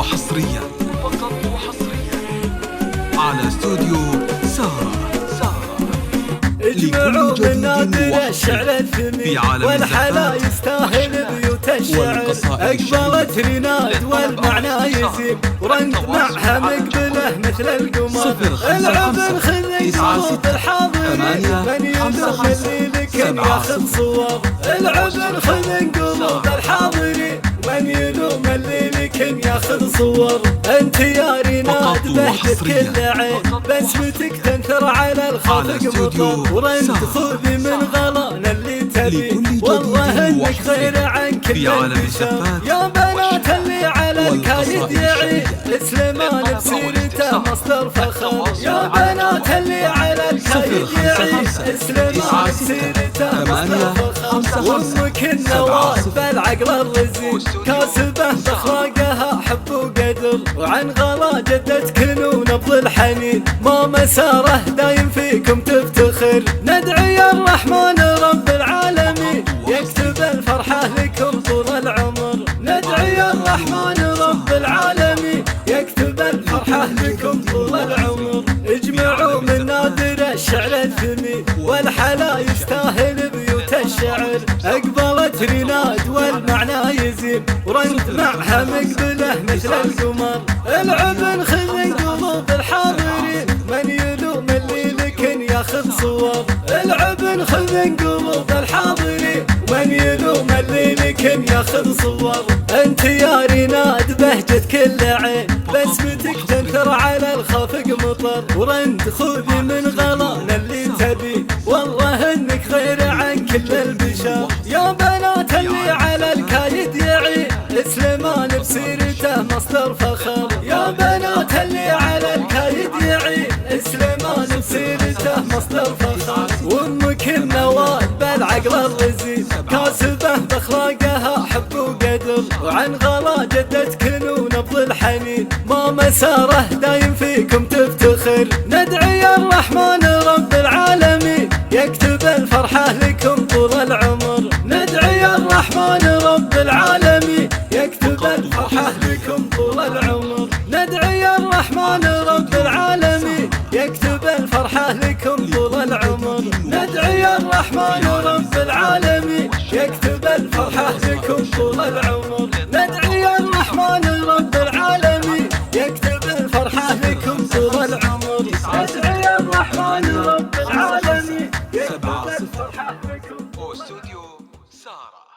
وحصريا على استوديو سارة. اجمعوا من نادر الشعر الثمين والحلا يستاهل بيوت الشعر. اقبلت رناد والمعنى يزيد ورنت معها مقبله مثل القمر. العب خذي صوت الحاضر من يلوم اللي لكن ياخذ صور. العب خذي قلوب الحاضرين من يلوم اللي لكن ياخذ صور. انت يا رناد بهجت كل عين بسمتك تنثر على الخافق مطر. ورنت خذي من غلان اللي تبي والله انك خير عن كل البشر. يا بنات اللي على الكايد يعيد السليمان بسيرته مصدر فخر. يا بنات اللي على الكايد يعيد السليمان بسيرته مصدر فخر. وامك النواس بالعقل الرزين كاسبه باخلاقها حب وقدر. وعن غلا جدتك ونبض الحنين ما مساره دايم فيكم تفتخر. ندعي الرحمن رب العالمين يكتب الفرحة لكم طول العمر. ندعي الرحمن رب العالمين يكتب الفرحة لكم طول العمر. اجمعوا من نادر الشعر الثمين والحلا يستاهل بيوت الشعر. اقبلت رناد والمعنى يزين ورنت معها مقبله مثل القمر. العب خذي قلوب الحاضرين من يلوم اللي لكن ياخذ صور. العب خذي قلوب الحاضرين من يلوم اللي لكن ياخذ صور. انت يا رناد بهجت كل عين بسمتك تنثر على الخافق مطر. ورنت خذي من غلان اللي تبي والله انك خير عن كل البشر. يا بنات اللي على الكايد يعيد سليمان بسيرته مصدر فخر. يا بنات اللي على الكايد يعيد سليمان بسيرته مصدر فخر. وامك النوال بالعقل الرزين كاسبه باخلاقها حب وقدر. وعن غلا جدتك ونبض الحنين ما مساره دايم فيكم تفتخر. ندعي الرحمن رب العالمين يكتب الفرحة لكم طول العمر. ندعي الرحمن رب العالمين يكتب الفرحة لكم طول العمر. ندعي الرحمن رب العالمين يكتب الفرحة لكم طول العمر. ندعي الرحمن رب العالمين يكتب الفرحة لكم طول العمر. ندعي الرحمن رب العالمين يكتب الفرحة لكم طول العمر. ندعي الرحمن رب العالمين يكتب الفرحة لكم طول العمر. استوديو سارة.